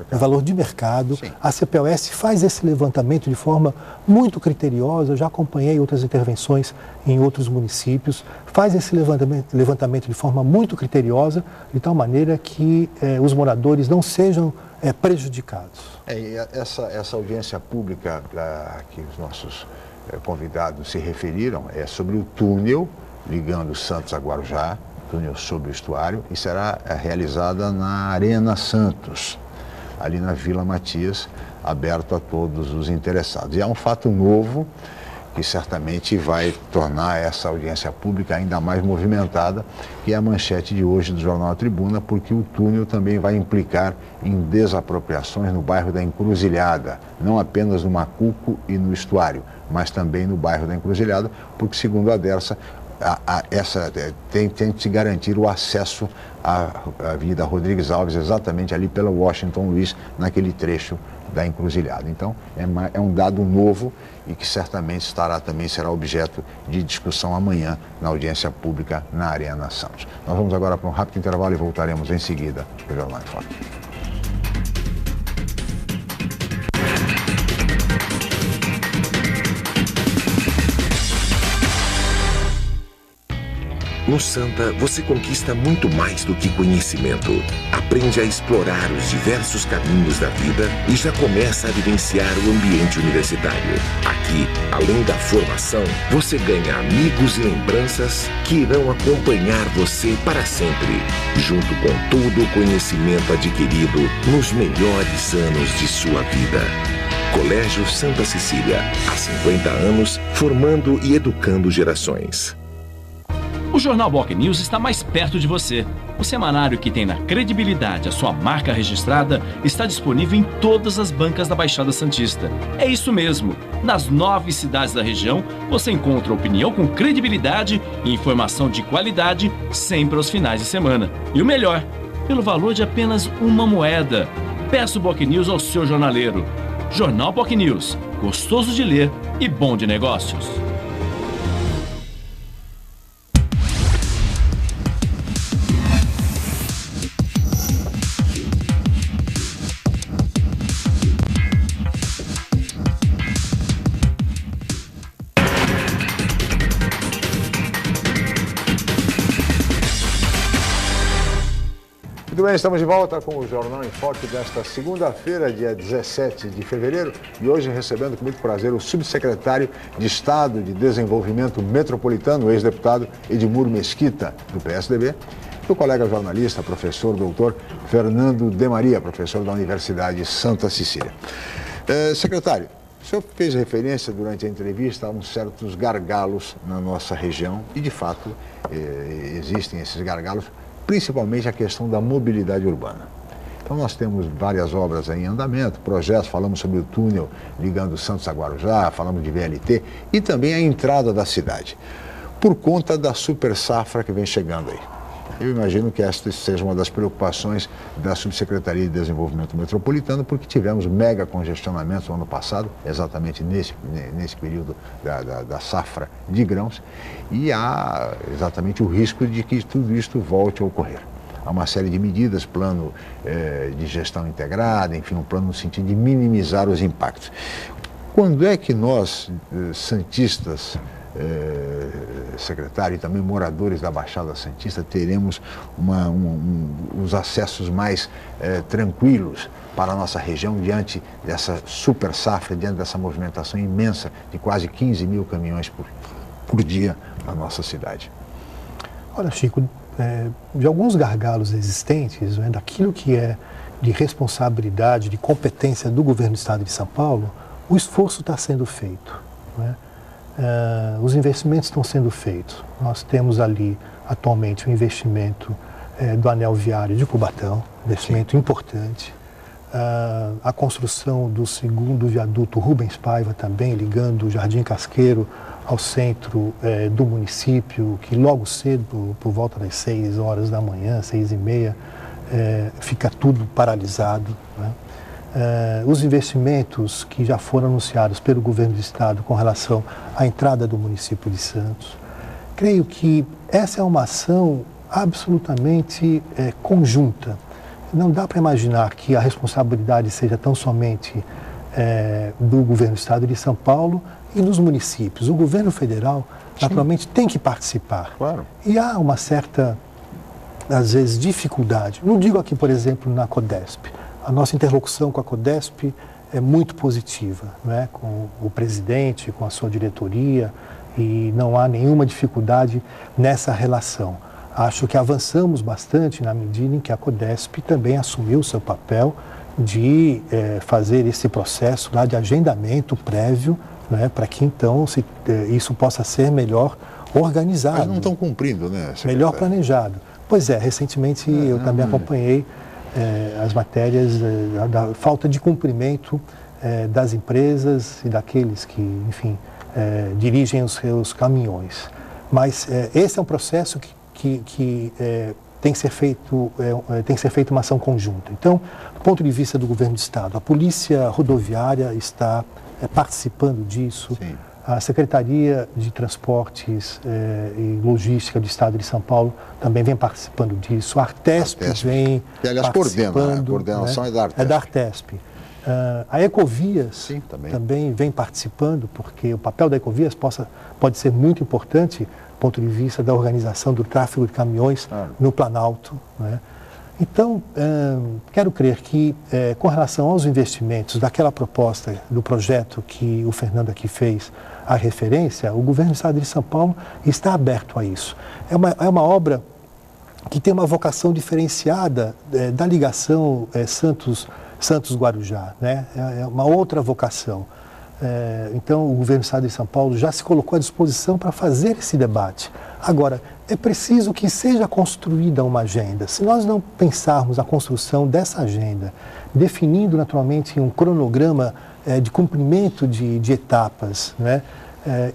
Sim. A CPOS faz esse levantamento de forma muito criteriosa, eu já acompanhei outras intervenções em outros municípios, faz esse levantamento de forma muito criteriosa, de tal maneira que os moradores não sejam prejudicados. Essa audiência pública que os nossos convidados se referiram é sobre o túnel ligando Santos a Guarujá, túnel sobre o estuário, e será realizada na Arena Santos, ali na Vila Matias, aberto a todos os interessados. E é um fato novo que certamente vai tornar essa audiência pública ainda mais movimentada, que é a manchete de hoje do Jornal A Tribuna, porque o túnel também vai implicar em desapropriações no bairro da Encruzilhada, não apenas no Macuco e no estuário, mas também no bairro da Encruzilhada, porque, segundo a DERSA, tem que se garantir o acesso à Avenida Rodrigues Alves, exatamente ali pela Washington Luiz, naquele trecho da Encruzilhada. Então, é um dado novo e que certamente será objeto de discussão amanhã na audiência pública na Arena Santos. Nós vamos agora para um rápido intervalo e voltaremos em seguida para o Jornal em Foque. No Santa, você conquista muito mais do que conhecimento. Aprende a explorar os diversos caminhos da vida e já começa a vivenciar o ambiente universitário. Aqui, além da formação, você ganha amigos e lembranças que irão acompanhar você para sempre, junto com todo o conhecimento adquirido nos melhores anos de sua vida. Colégio Santa Cecília, há 50 anos, formando e educando gerações. O Jornal Boc News está mais perto de você. O semanário que tem na credibilidade a sua marca registrada está disponível em todas as bancas da Baixada Santista. É isso mesmo. Nas 9 cidades da região, você encontra opinião com credibilidade e informação de qualidade sempre aos finais de semana. E o melhor, pelo valor de apenas uma moeda. Peça o Boc News ao seu jornaleiro. Jornal Boc News, gostoso de ler e bom de negócios. Muito bem, estamos de volta com o Jornal em Foque desta segunda-feira, dia 17 de fevereiro, e hoje recebendo com muito prazer o subsecretário de Estado de Desenvolvimento Metropolitano, o ex-deputado Edmur Mesquita, do PSDB, e o colega jornalista, professor doutor Fernando de Maria, professor da Universidade Santa Cecília. Secretário, o senhor fez referência durante a entrevista a uns certos gargalos na nossa região, e de fato existem esses gargalos, principalmente a questão da mobilidade urbana. Então nós temos várias obras em andamento, projetos, falamos sobre o túnel ligando Santos a Guarujá, falamos de VLT e também a entrada da cidade, por conta da super safra que vem chegando aí. Eu imagino que esta seja uma das preocupações da Subsecretaria de Desenvolvimento Metropolitano, porque tivemos mega congestionamentos no ano passado, exatamente nesse período da safra de grãos, e há exatamente o risco de que tudo isto volte a ocorrer. Há uma série de medidas, plano de gestão integrada, enfim, um plano no sentido de minimizar os impactos. Quando é que nós, santistas, secretário e também moradores da Baixada Santista, teremos os acessos mais tranquilos para a nossa região diante dessa super safra, diante dessa movimentação imensa de quase 15 mil caminhões por dia na nossa cidade? Olha, Chico, de alguns gargalos existentes, daquilo que é de responsabilidade, de competência do governo do Estado de São Paulo, o esforço está sendo feito, os investimentos estão sendo feitos. Nós temos ali, atualmente, o investimento do anel viário de Cubatão, investimento importante. A construção do segundo viaduto Rubens Paiva também, ligando o Jardim Casqueiro ao centro do município, que logo cedo, por volta das 6 horas da manhã, 6h30, fica tudo paralisado, os investimentos que já foram anunciados pelo governo do estado com relação à entrada do município de Santos. Creio que essa é uma ação absolutamente conjunta. Não dá para imaginar que a responsabilidade seja tão somente do governo do estado de São Paulo e dos municípios. O governo federal, naturalmente, tem que participar. Claro. E há uma certa, às vezes, dificuldade. Não digo aqui, por exemplo, na CODESP. A nossa interlocução com a CODESP é muito positiva, com o presidente, com a sua diretoria, e não há nenhuma dificuldade nessa relação. Acho que avançamos bastante na medida em que a CODESP também assumiu o seu papel de fazer esse processo lá de agendamento prévio, para que então isso possa ser melhor organizado. Mas não estão cumprindo, né, secretário? Melhor planejado. Pois é, recentemente eu também acompanhei as matérias da falta de cumprimento das empresas e daqueles que, enfim, dirigem os seus caminhões. Mas esse é um processo que tem que ser feito uma ação conjunta. Então, do ponto de vista do governo do estado, a Polícia Rodoviária está participando disso. Sim. A Secretaria de Transportes e Logística do Estado de São Paulo também vem participando disso. A Artesp vem que, aliás, participando. A coordenação é da Artesp. É da Artesp. A Ecovias Sim, também vem participando, porque o papel da Ecovias pode ser muito importante do ponto de vista da organização do tráfego de caminhões no Planalto. Então, quero crer que, com relação aos investimentos daquela proposta, do projeto que o Fernando aqui fez a referência, o governo do Estado de São Paulo está aberto a isso. É uma obra que tem uma vocação diferenciada da ligação Santos-Guarujá, É uma outra vocação. Então, o governo do Estado de São Paulo já se colocou à disposição para fazer esse debate. Agora, é preciso que seja construída uma agenda. Se nós não pensarmos a construção dessa agenda, definindo naturalmente um cronograma de cumprimento de etapas, né?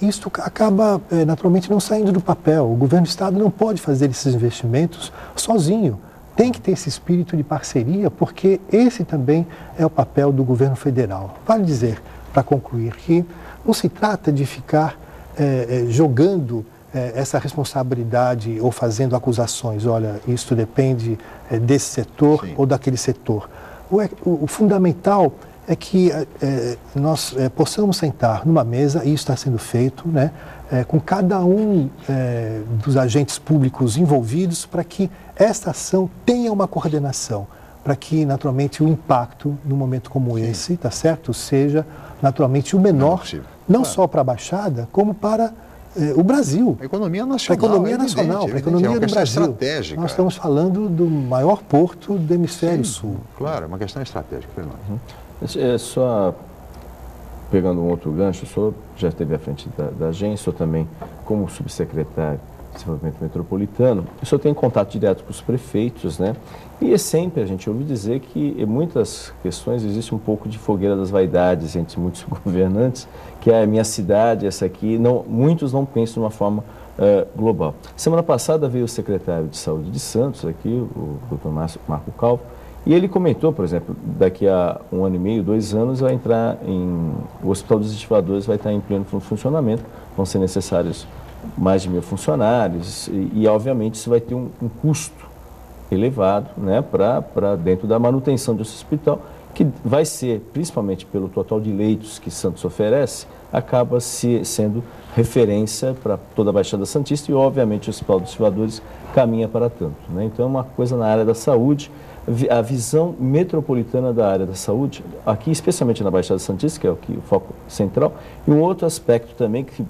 Isso acaba naturalmente não saindo do papel. O governo do Estado não pode fazer esses investimentos sozinho. Tem que ter esse espírito de parceria, porque esse também é o papel do governo federal. Vale dizer, para concluir, que não se trata de ficar jogando essa responsabilidade ou fazendo acusações. Olha, isso depende desse setor ou daquele setor. O fundamental é que nós possamos sentar numa mesa, e isso está sendo feito, né, com cada um dos agentes públicos envolvidos, para que esta ação tenha uma coordenação, para que, naturalmente, o impacto, num momento como esse, tá certo, seja, naturalmente, o menor, não só para a Baixada, como para o Brasil. A economia nacional. Para a economia nacional, para a economia do Brasil. Estratégica. Nós estamos falando do maior porto do hemisfério sul. Claro, é uma questão estratégica, Fernando. Só pegando um outro gancho, o senhor já esteve à frente da agência, o senhor também, como subsecretário de Desenvolvimento Metropolitano, o senhor tem contato direto com os prefeitos, né? E é sempre, a gente ouve dizer que em muitas questões existe um pouco de fogueira das vaidades entre muitos governantes, que é a minha cidade, essa aqui, muitos não pensam de uma forma global. Semana passada veio o secretário de Saúde de Santos, aqui, o Dr. Marco Calvo, e ele comentou, por exemplo, daqui a 1 ano e meio, 2 anos, vai entrar o Hospital dos Estivadores vai estar em pleno funcionamento, vão ser necessários mais de 1.000 funcionários e obviamente, isso vai ter um custo elevado, né, para dentro da manutenção desse hospital, que vai ser, principalmente pelo total de leitos que Santos oferece, acaba sendo referência para toda a Baixada Santista e, obviamente, o Hospital dos Estivadores caminha para tanto, né? Então, é uma coisa na área da saúde, a visão metropolitana da área da saúde, aqui especialmente na Baixada Santista, que é o foco central, e um outro aspecto também que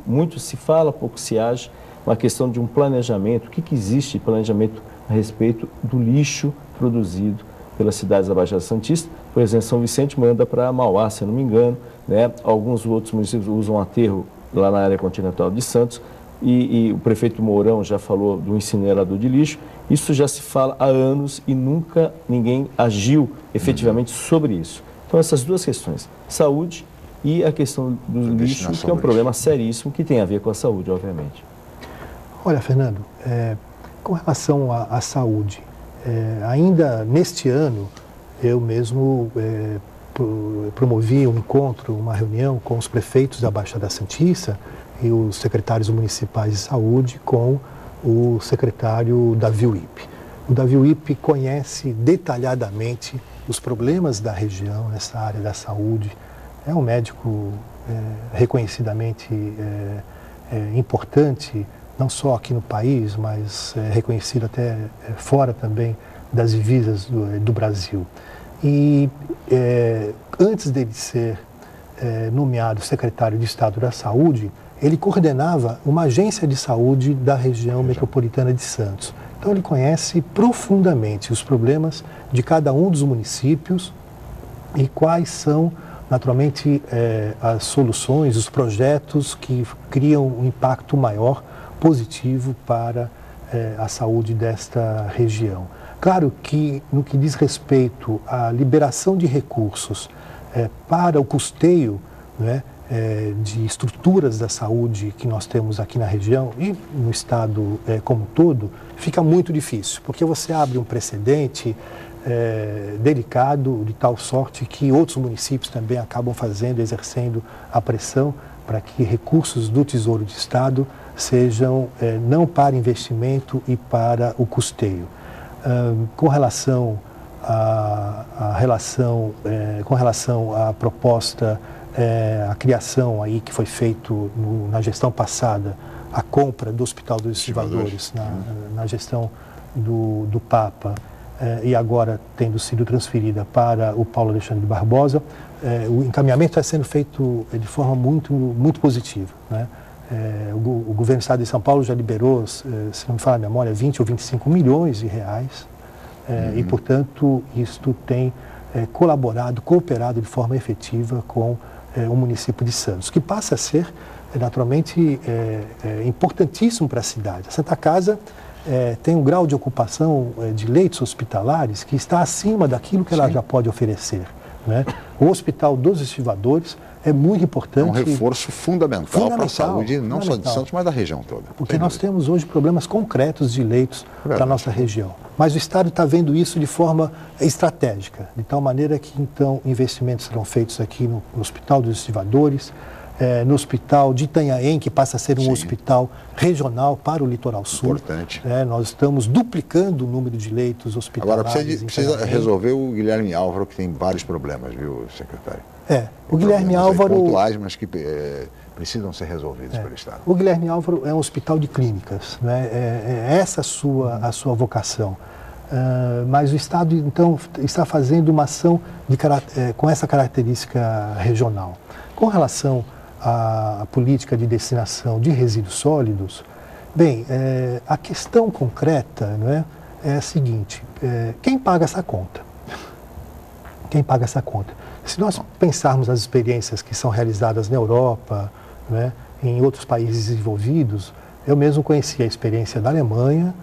muito se fala, pouco se age, uma questão de um planejamento, o que existe de planejamento a respeito do lixo produzido pelas cidades da Baixada Santista. Por exemplo, São Vicente manda para Mauá, se eu não me engano, né? Alguns outros municípios usam aterro lá na área continental de Santos, e o prefeito Mourão já falou do incinerador de lixo. Isso já se fala há anos e nunca ninguém agiu efetivamente sobre isso. Então, essas duas questões, saúde e a questão do lixo, que é um problema seríssimo, que tem a ver com a saúde, obviamente. Olha, Fernando, com relação à saúde, ainda neste ano, eu mesmo promovi um encontro, uma reunião com os prefeitos da Baixada Santista e os secretários municipais de saúde com o secretário Davi Wipp. O Davi Wipp conhece detalhadamente os problemas da região nessa área da saúde. É um médico reconhecidamente importante, não só aqui no país, mas reconhecido até fora também das divisas do Brasil. E antes dele ser nomeado secretário de Estado da Saúde, ele coordenava uma agência de saúde da região metropolitana de Santos. Então ele conhece profundamente os problemas de cada um dos municípios e quais são, naturalmente, as soluções, os projetos que criam um impacto maior, positivo para a saúde desta região. Claro que, no que diz respeito à liberação de recursos para o custeio, né, de estruturas da saúde que nós temos aqui na região e no estado como um todo, fica muito difícil, porque você abre um precedente delicado, de tal sorte que outros municípios também acabam exercendo a pressão para que recursos do Tesouro de Estado sejam não para investimento e para o custeio. Com relação à proposta, a criação aí que foi feito na gestão passada, a compra do Hospital dos Estivadores na gestão do Papa, e agora tendo sido transferida para o Paulo Alexandre de Barbosa, o encaminhamento está sendo feito de forma muito positiva, né? O governo do Estado de São Paulo já liberou, se não me falha a memória, 20 ou 25 milhões de reais, e, portanto, isto tem cooperado de forma efetiva com o município de Santos, que passa a ser, naturalmente, importantíssimo para a cidade. A Santa Casa tem um grau de ocupação de leitos hospitalares que está acima daquilo que ela já pode oferecer, né? O Hospital dos Estivadores é muito importante. É um reforço fundamental para a saúde, não só de Santos, mas da região toda. Porque nós temos hoje problemas concretos de leitos para a nossa região. Mas o Estado está vendo isso de forma estratégica, de tal maneira que, então, investimentos serão feitos aqui no Hospital dos Estivadores, no Hospital de Itanhaém, que passa a ser um hospital regional para o Litoral Sul. Importante. Nós estamos duplicando o número de leitos hospitalares. Agora, precisa resolver o Guilherme Álvaro, que tem vários problemas, viu, secretário? O Guilherme Álvaro... pontuais, mas que precisam ser resolvidos pelo Estado. O Guilherme Álvaro é um hospital de clínicas, né? Essa a sua vocação. Mas o Estado, então, está fazendo uma ação com essa característica regional. Com relação à política de destinação de resíduos sólidos, bem, a questão concreta, não é a seguinte: quem paga essa conta? Quem paga essa conta? Se nós pensarmos nas experiências que são realizadas na Europa, né, em outros países desenvolvidos, eu mesmo conheci a experiência da Alemanha,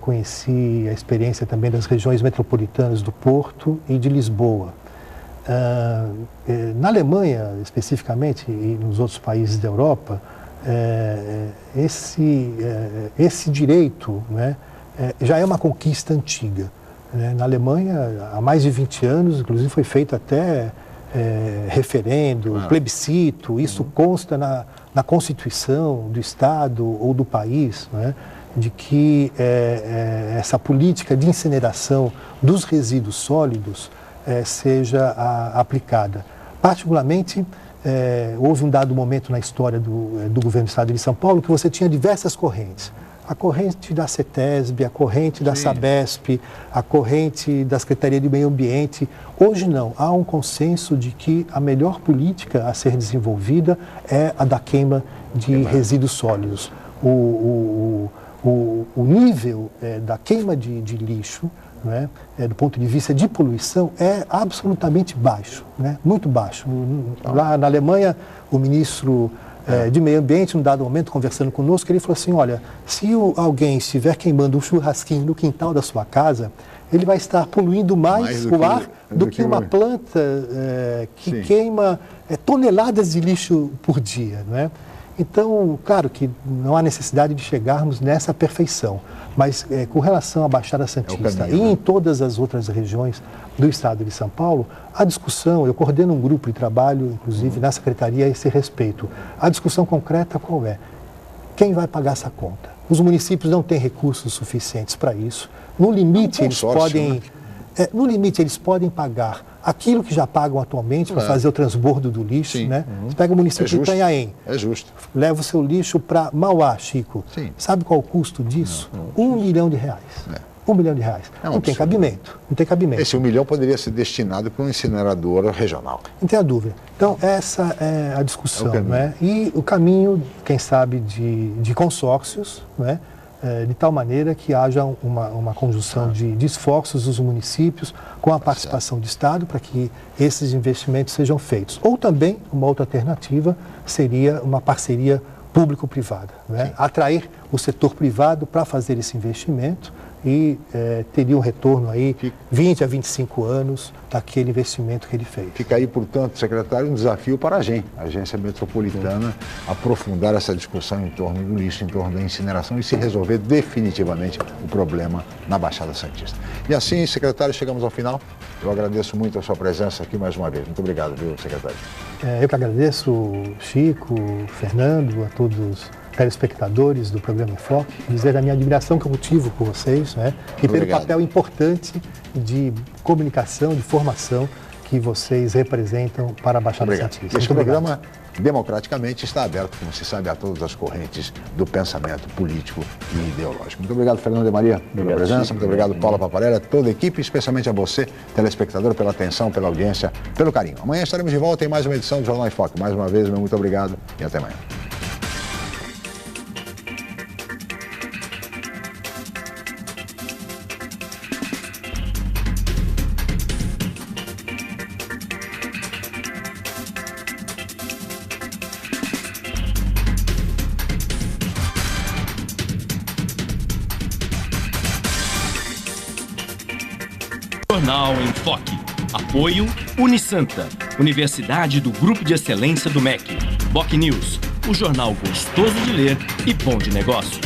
conheci a experiência também das regiões metropolitanas do Porto e de Lisboa. Na Alemanha, especificamente, e nos outros países da Europa, esse direito, né, já é uma conquista antiga. Na Alemanha, há mais de 20 anos, inclusive foi feito até referendo, plebiscito, isso consta na Constituição do Estado ou do país, né, de que essa política de incineração dos resíduos sólidos seja aplicada. Particularmente, houve um dado momento na história do governo do Estado de São Paulo que você tinha diversas correntes. A corrente da CETESB, a corrente da Sabesp, a corrente da Secretaria de Meio Ambiente. Hoje não, há um consenso de que a melhor política a ser desenvolvida é a da queima de resíduos sólidos. O nível da queima de lixo, né, do ponto de vista de poluição, é absolutamente baixo, né, muito baixo. Lá na Alemanha, o ministro de Meio Ambiente, num dado momento, conversando conosco, ele falou assim: olha, se alguém estiver queimando um churrasquinho no quintal da sua casa, ele vai estar poluindo mais o ar do que uma planta que queima toneladas de lixo por dia, não é? Então, claro que não há necessidade de chegarmos nessa perfeição, mas com relação à Baixada Santista e em todas as outras regiões do Estado de São Paulo, a discussão, eu coordeno um grupo de trabalho, inclusive na Secretaria, a esse respeito. A discussão concreta qual é? Quem vai pagar essa conta? Os municípios não têm recursos suficientes para isso. No limite, eles podem pagar aquilo que já pagam atualmente para fazer o transbordo do lixo, né? Você pega o município de Itanhaém. É justo. Leva o seu lixo para Mauá, Chico. Sim. Sabe qual é o custo disso? R$1 milhão. R$1 milhão. Não tem cabimento. Não tem cabimento. Esse 1 milhão poderia ser destinado para uma incineradora regional. Não tem a dúvida. Então, essa é a discussão, né? E o caminho, quem sabe, de consórcios, né? De tal maneira que haja uma conjunção de esforços dos municípios com a participação do Estado para que esses investimentos sejam feitos. Ou também, uma outra alternativa seria uma parceria público-privada, né? Atrair o setor privado para fazer esse investimento e teria um retorno aí 20 a 25 anos daquele investimento que ele fez. Fica aí, portanto, secretário, um desafio para a Agência Metropolitana, aprofundar essa discussão em torno do lixo, em torno da incineração e se resolver definitivamente o problema na Baixada Santista. E assim, secretário, chegamos ao final. Eu agradeço muito a sua presença aqui mais uma vez. Muito obrigado, viu, secretário? Eu que agradeço, Chico, Fernando, a todos os telespectadores do programa Enfoque, dizer a minha admiração que eu cultivo por vocês, né? E pelo papel importante de comunicação, de formação que vocês representam para a Baixada Santista. Este programa, democraticamente, está aberto, como se sabe, a todas as correntes do pensamento político e ideológico. Muito obrigado, Fernando de Maria, pela presença. Muito obrigado, Paula Paparella, toda a equipe, especialmente a você, telespectador, pela atenção, pela audiência, pelo carinho. Amanhã estaremos de volta em mais uma edição do Jornal Enfoque. Mais uma vez, meu muito obrigado e até amanhã. Jornal em Foque. Apoio Unisanta, Universidade do Grupo de Excelência do MEC. BocNews, o jornal gostoso de ler e bom de negócios.